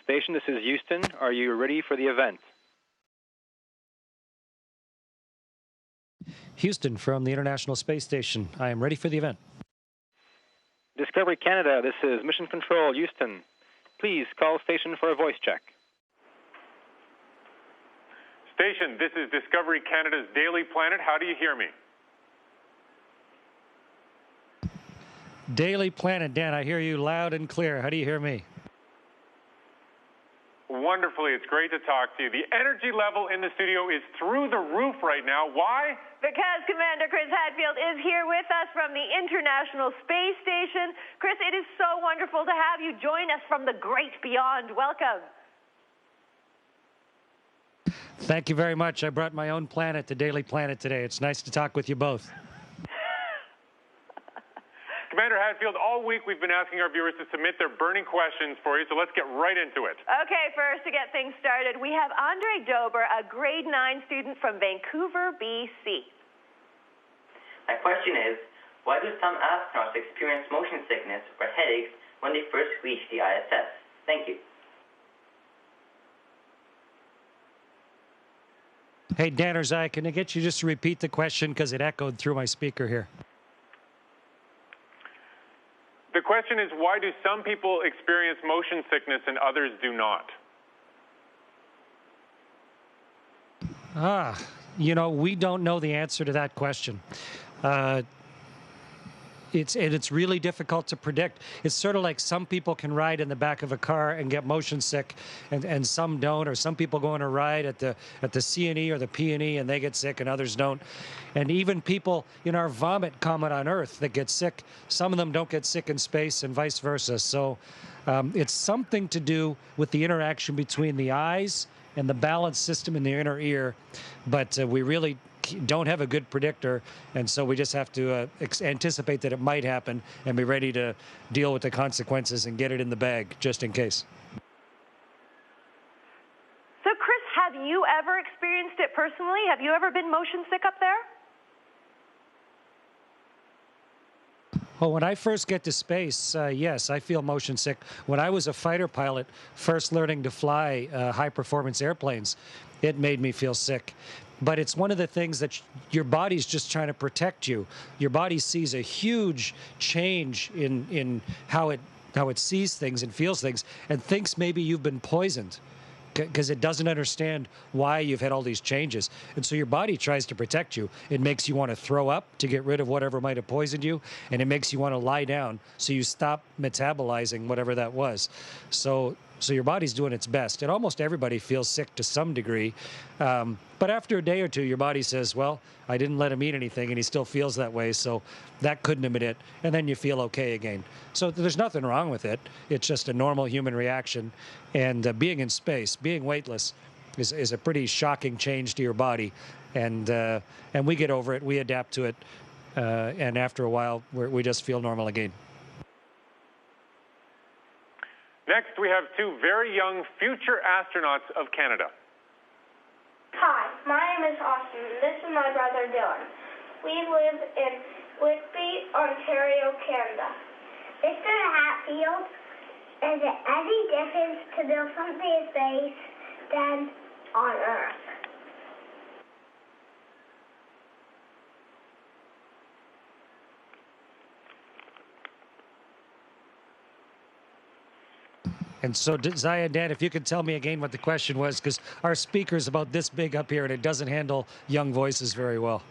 Station, this is Houston. Are you ready for the event? Houston from the International Space Station. I am ready for the event. Discovery Canada, this is Mission Control, Houston. Please call station for a voice check. Station, this is Discovery Canada's Daily Planet. How do you hear me? Daily Planet, Dan, I hear you loud and clear. How do you hear me? Wonderfully. It's great to talk to you. The energy level in the studio is through the roof right now. Why? Because Commander Chris Hadfield is here with us from the International Space Station. Chris, it is so wonderful to have you join us from the great beyond. Welcome. Thank you very much. I brought my own planet to Daily Planet today. It's nice to talk with you both. Commander Hadfield, all week we've been asking our viewers to submit their burning questions for you, so let's get right into it. Okay, first, to get things started, we have Andre Dober, a grade 9 student from Vancouver, BC. My question is, why do some astronauts experience motion sickness or headaches when they first reach the ISS? Thank you. Hey, Dan or Zai, can I get you just to repeat the question because it echoed through my speaker here? The question is, why do some people experience motion sickness and others do not? You know, we don't know the answer to that question. It's really difficult to predict. It's sort of like some people can ride in the back of a car and get motion sick, and some don't. Or some people go on a ride at the C&E or the P&E and they get sick, and others don't. And even people in our vomit comet on Earth that get sick, some of them don't get sick in space, and vice versa. So it's something to do with the interaction between the eyes and the balance system in the inner ear, but we really don't have a good predictor, and so we just have to anticipate that it might happen and be ready to deal with the consequences and get it in the bag just in case. So, Chris, have you ever experienced it personally? Have you ever been motion sick up there? Well, when I first get to space, yes, I feel motion sick. When I was a fighter pilot, first learning to fly high-performance airplanes, it made me feel sick. But it's one of the things that your body's just trying to protect you. Your body sees a huge change in how it sees things and feels things, and thinks maybe you've been poisoned because it doesn't understand why you've had all these changes. And so your body tries to protect you. It makes you want to throw up to get rid of whatever might have poisoned you, and it makes you want to lie down so you stop metabolizing whatever that was. So your body's doing its best. And almost everybody feels sick to some degree. But after a day or two, your body says, well, I didn't let him eat anything, and he still feels that way, so that couldn't have been it. And then you feel okay again. So there's nothing wrong with it. It's just a normal human reaction. And being in space, being weightless, is a pretty shocking change to your body. And we get over it. We adapt to it. And after a while, we just feel normal again. Next, we have two very young future astronauts of Canada. Hi, my name is Austin, and this is my brother Dylan. We live in Whitby, Ontario, Canada. Mr. Hatfield, is it any difference to build something in space than on Earth? And so, Zaya and Dan, if you could tell me again what the question was, because our speaker's about this big up here, and it doesn't handle young voices very well.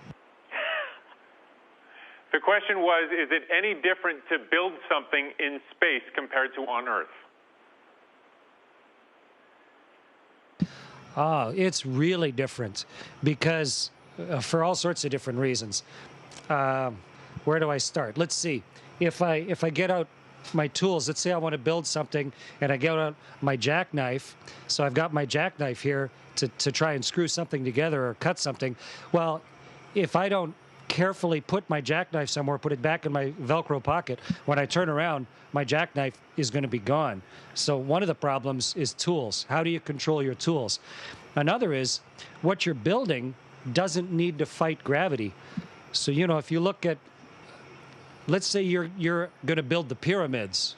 The question was, is it any different to build something in space compared to on Earth? It's really different because for all sorts of different reasons. Where do I start? Let's see. If I get out my tools, let's say I want to build something, and I get out my jackknife. So I've got my jackknife here to try and screw something together or cut something. Well, if I don't carefully put my jackknife somewhere, put it back in my Velcro pocket, when I turn around, my jackknife is going to be gone. So one of the problems is tools. How do you control your tools? Another is what you're building doesn't need to fight gravity. So, you know, if you look at, let's say you're going to build the pyramids.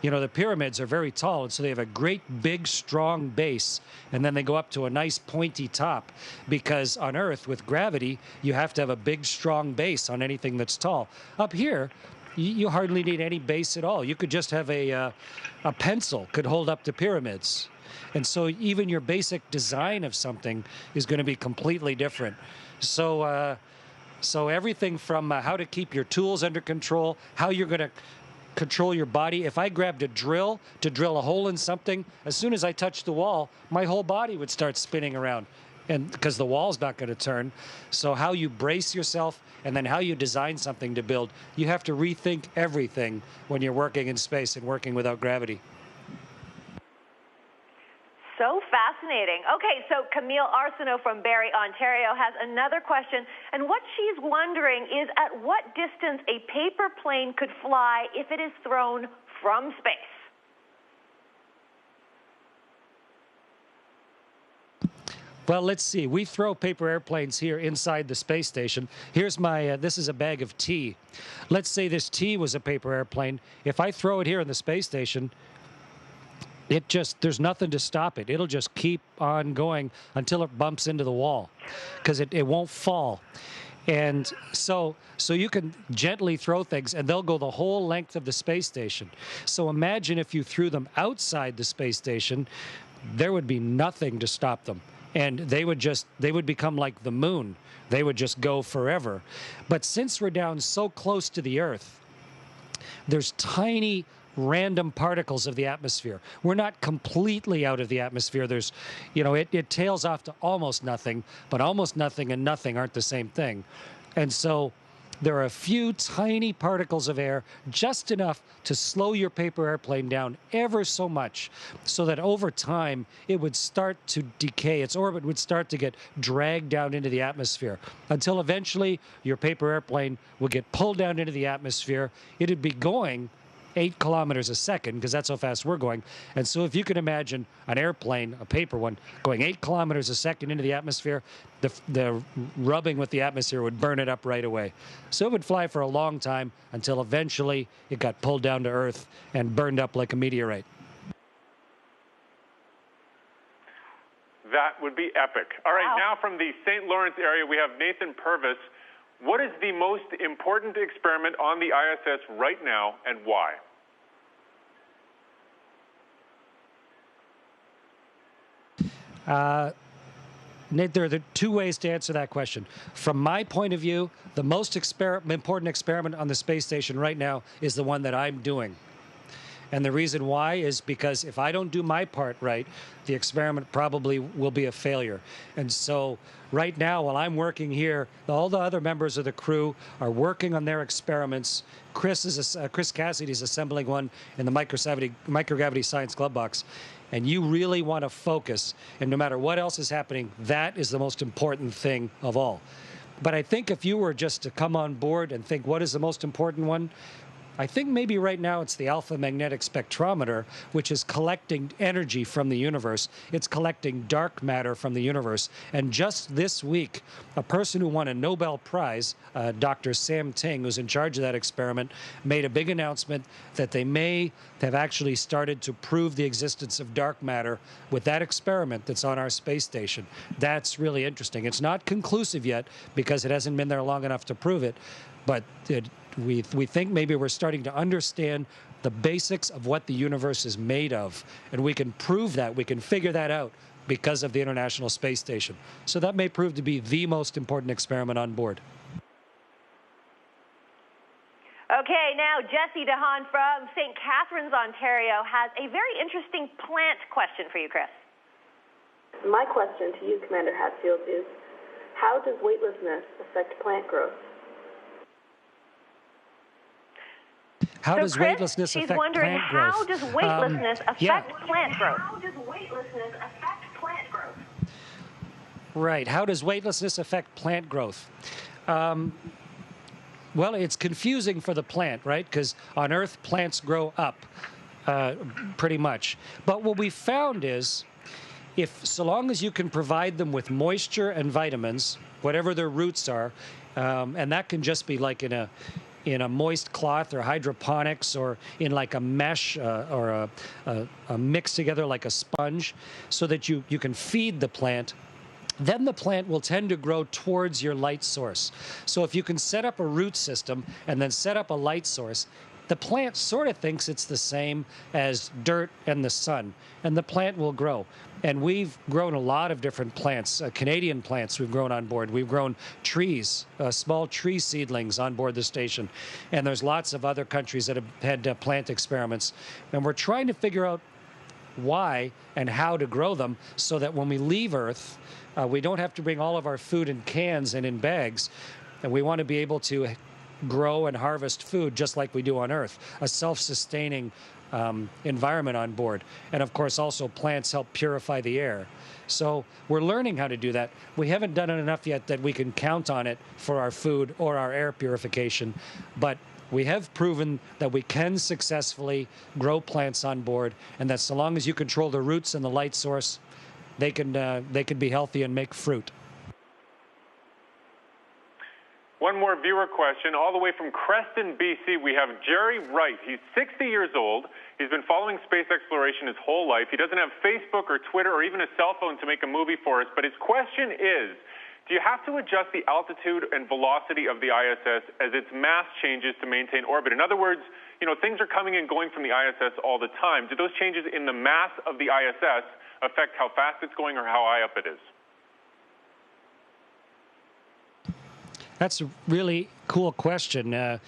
You know, the pyramids are very tall, and so they have a great, big, strong base, and then they go up to a nice pointy top, because on Earth, with gravity, you have to have a big, strong base on anything that's tall. Up here, you hardly need any base at all. You could just have a pencil could hold up the pyramids. And so even your basic design of something is going to be completely different. So, so everything from how to keep your tools under control, how you're going to control your body. If I grabbed a drill to drill a hole in something, as soon as I touched the wall, my whole body would start spinning around, and because the wall's not going to turn. So how you brace yourself, and then how you design something to build, you have to rethink everything when you're working in space and working without gravity. So fascinating. Okay, so Camille Arsenault from Barrie, Ontario has another question, and what she's wondering is at what distance a paper plane could fly if it is thrown from space. Well, let's see. We throw paper airplanes here inside the space station. Here's my, this is a bag of tea. Let's say this tea was a paper airplane. If I throw it here in the space station, there's nothing to stop it. It'll just keep on going until it bumps into the wall, because it won't fall. And so you can gently throw things, and they'll go the whole length of the space station. So imagine if you threw them outside the space station, there would be nothing to stop them. And they would become like the moon. They would just go forever. But since we're down so close to the Earth, there's tiny random particles of the atmosphere. We're not completely out of the atmosphere. There's, you know, it tails off to almost nothing, but almost nothing and nothing aren't the same thing. And so there are a few tiny particles of air, just enough to slow your paper airplane down ever so much, so that over time it would start to decay. Its orbit would start to get dragged down into the atmosphere, until eventually your paper airplane would get pulled down into the atmosphere. It'd be going 8 kilometers a second, because that's how fast we're going. And so if you can imagine an airplane, a paper one, going 8 kilometers a second into the atmosphere, the rubbing with the atmosphere would burn it up right away. So it would fly for a long time until eventually it got pulled down to Earth and burned up like a meteorite. That would be epic. All right, Wow. Now from the St. Lawrence area, we have Nathan Purvis. What is the most important experiment on the ISS right now, and why? Nate, there are two ways to answer that question. From my point of view, the most important experiment on the space station right now is the one that I'm doing. And the reason why is because if I don't do my part right, the experiment probably will be a failure. And so right now, while I'm working here, all the other members of the crew are working on their experiments. Chris Cassidy is assembling one in the microgravity science glove box. And you really want to focus. And no matter what else is happening, that is the most important thing of all. But I think if you were just to come on board and think, what is the most important one? I think maybe right now it's the alpha magnetic spectrometer, which is collecting energy from the universe. It's collecting dark matter from the universe. And just this week, a person who won a Nobel Prize, Dr. Sam Ting, who's in charge of that experiment, made a big announcement that they may have actually started to prove the existence of dark matter with that experiment that's on our space station. That's really interesting. It's not conclusive yet because it hasn't been there long enough to prove it, but we think maybe we're starting to understand the basics of what the universe is made of, and we can prove that, we can figure that out because of the International Space Station. So that may prove to be the most important experiment on board. Okay, now Jesse DeHaan from St. Catharines, Ontario has a very interesting plant question for you, Chris. My question to you, Commander Hatfield, is how does weightlessness affect plant growth? How does Chris, weightlessness she's affect wondering, plant growth? how does weightlessness affect plant growth? How does weightlessness affect plant growth? Right. How does weightlessness affect plant growth? Well, it's confusing for the plant, right? Because on Earth, plants grow up pretty much. But what we found is, so long as you can provide them with moisture and vitamins, whatever their roots are, and that can just be like in in a moist cloth or hydroponics or in like a mesh or a mix together like a sponge so that you can feed the plant, then the plant will tend to grow towards your light source. So if you can set up a root system and then set up a light source, the plant sort of thinks it's the same as dirt and the sun, and the plant will grow. And we've grown a lot of different plants, Canadian plants we've grown on board. We've grown trees, small tree seedlings on board the station. And there's lots of other countries that have had plant experiments. And we're trying to figure out why and how to grow them so that when we leave Earth, we don't have to bring all of our food in cans and in bags. And we want to be able to grow and harvest food just like we do on Earth, a self-sustaining environment on board. And of course, also plants help purify the air. So we're learning how to do that. We haven't done it enough yet that we can count on it for our food or our air purification. But we have proven that we can successfully grow plants on board, and that so long as you control the roots and the light source, they can be healthy and make fruit. One more viewer question, all the way from Creston, BC. We have Jerry Wright. He's 60 years old. He's been following space exploration his whole life. He doesn't have Facebook or Twitter or even a cell phone to make a movie for us. But his question is, do you have to adjust the altitude and velocity of the ISS as its mass changes to maintain orbit? In other words, things are coming and going from the ISS all the time. Do those changes in the mass of the ISS affect how fast it's going or how high up it is? That's a really cool question. And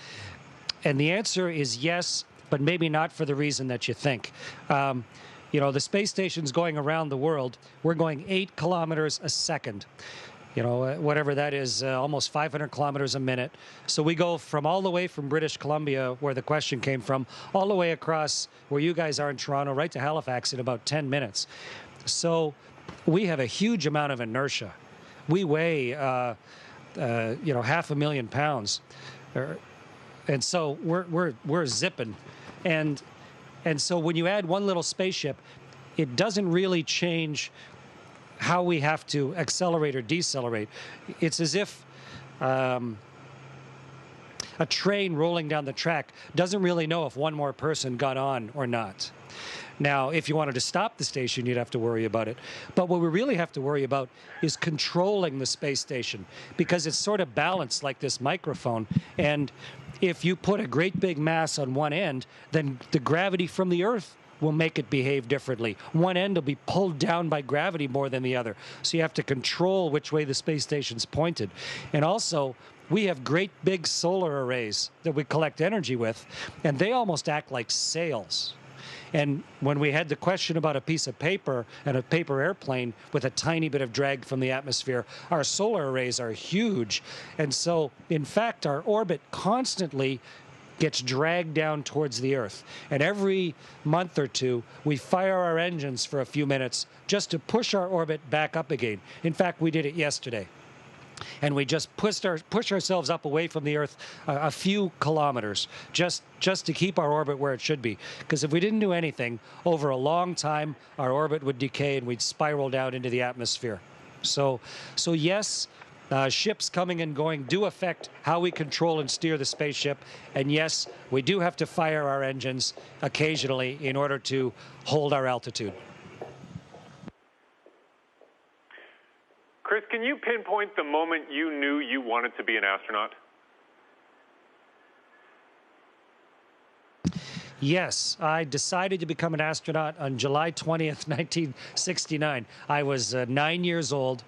the answer is yes, but maybe not for the reason that you think. The space station's going around the world. We're going 8 kilometers a second. Whatever that is, almost 500 kilometers a minute. So we go from all the way from British Columbia, where the question came from, all the way across where you guys are in Toronto, right to Halifax in about 10 minutes. So we have a huge amount of inertia. We weigh 500,000 pounds, and so we're zipping, and so when you add one little spaceship, it doesn't really change how we have to accelerate or decelerate. It's as if a train rolling down the track doesn't really know if one more person got on or not. Now, if you wanted to stop the station, you'd have to worry about it. But what we really have to worry about is controlling the space station, because it's sort of balanced like this microphone. And if you put a great big mass on one end, then the gravity from the Earth will make it behave differently. One end will be pulled down by gravity more than the other. So you have to control which way the space station's pointed. And also, we have great big solar arrays that we collect energy with, and they almost act like sails. And when we had the question about a piece of paper and a paper airplane with a tiny bit of drag from the atmosphere, our solar arrays are huge. And so, in fact, our orbit constantly gets dragged down towards the Earth. And every month or two, we fire our engines for a few minutes just to push our orbit back up again. In fact, we did it yesterday. And we just push ourselves up away from the Earth a few kilometers just to keep our orbit where it should be. Because if we didn't do anything, over a long time, our orbit would decay and we'd spiral down into the atmosphere. So yes, ships coming and going do affect how we control and steer the spaceship. And yes, we do have to fire our engines occasionally in order to hold our altitude. Chris, can you pinpoint the moment you knew you wanted to be an astronaut? Yes, I decided to become an astronaut on July 20th, 1969. I was 9 years old,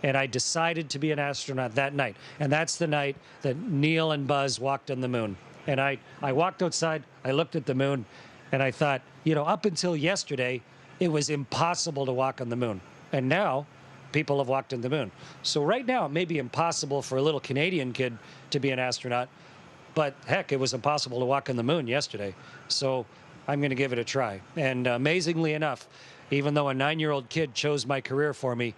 and I decided to be an astronaut that night. And that's the night that Neil and Buzz walked on the moon. And I walked outside, I looked at the moon, and I thought, up until yesterday, it was impossible to walk on the moon. And now, people have walked on the moon. So right now, it may be impossible for a little Canadian kid to be an astronaut, but heck, it was impossible to walk on the moon yesterday. So I'm going to give it a try. And amazingly enough, even though a 9-year-old kid chose my career for me,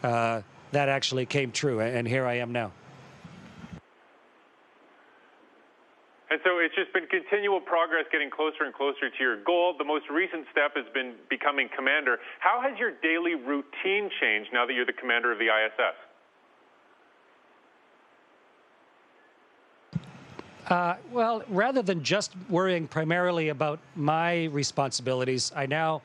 that actually came true, and here I am now. And so it's just been continual progress, getting closer and closer to your goal. The most recent step has been becoming commander. How has your daily routine changed now that you're the commander of the ISS? Well, rather than just worrying primarily about my responsibilities, I now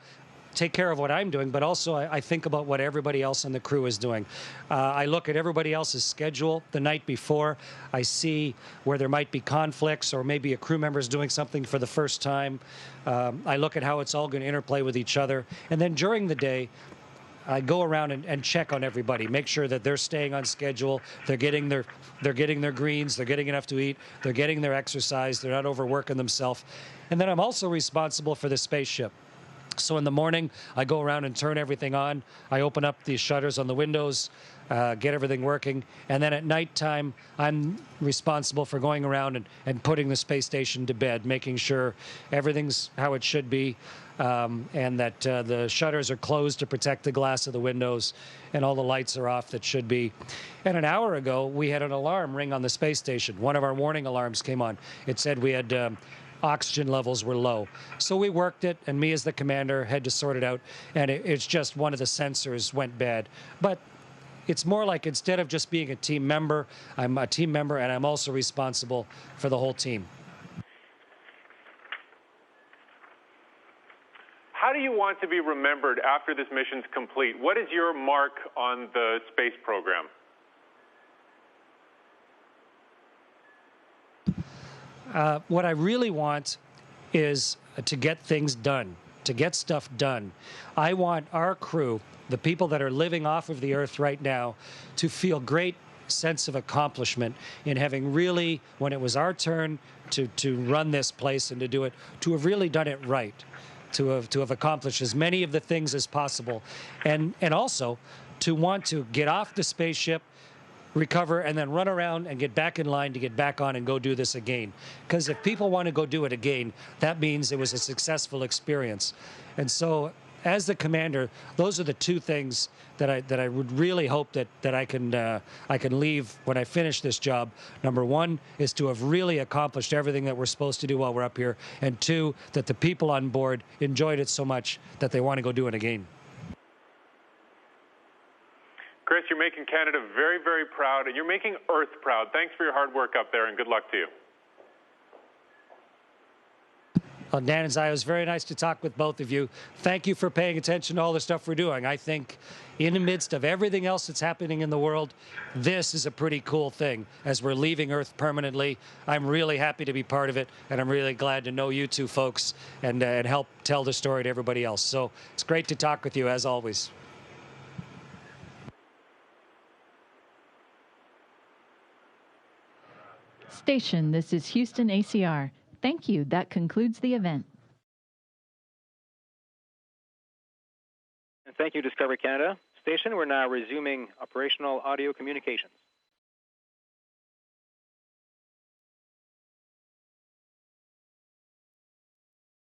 take care of what I'm doing, but also I think about what everybody else in the crew is doing. I look at everybody else's schedule the night before. I see where there might be conflicts or maybe a crew member is doing something for the first time. I look at how it's all going to interplay with each other. And then during the day, I go around and check on everybody, make sure that they're staying on schedule, they're getting their greens, they're getting enough to eat, they're getting their exercise, they're not overworking themselves. And then I'm also responsible for the spaceship. So in the morning, I go around and turn everything on. I open up the shutters on the windows, get everything working. And then at nighttime, I'm responsible for going around and putting the space station to bed, making sure everything's how it should be, and that the shutters are closed to protect the glass of the windows, and all the lights are off that should be. And an hour ago, we had an alarm ring on the space station. One of our warning alarms came on. It said we had oxygen levels were low. So we worked it, and me as the commander had to sort it out, and it's just one of the sensors went bad. But it's more like instead of just being a team member, I'm a team member, and I'm also responsible for the whole team. How do you want to be remembered after this mission's complete? What is your mark on the space program? What I really want is to get things done, to get stuff done. I want our crew, the people that are living off of the Earth right now, to feel great sense of accomplishment in having really, when it was our turn to run this place and to do it, to have really done it right, to have accomplished as many of the things as possible, and also to want to get off the spaceship, recover, and then run around and get back in line to get back on and go do this again. Because if people want to go do it again, that means it was a successful experience. And so, as the commander, those are the two things that I would really hope that I can leave when I finish this job. Number one is to have really accomplished everything that we're supposed to do while we're up here, and two, that the people on board enjoyed it so much that they want to go do it again. Chris, you're making Canada very, very proud, and you're making Earth proud. Thanks for your hard work up there, and good luck to you. Well, Dan and Zai, it was very nice to talk with both of you. Thank you for paying attention to all the stuff we're doing. I think in the midst of everything else that's happening in the world, this is a pretty cool thing. As we're leaving Earth permanently, I'm really happy to be part of it, and I'm really glad to know you two folks and help tell the story to everybody else. So it's great to talk with you, as always. Station, this is Houston ACR. Thank you. That concludes the event. And thank you, Discovery Canada. Station, we're now resuming operational audio communications.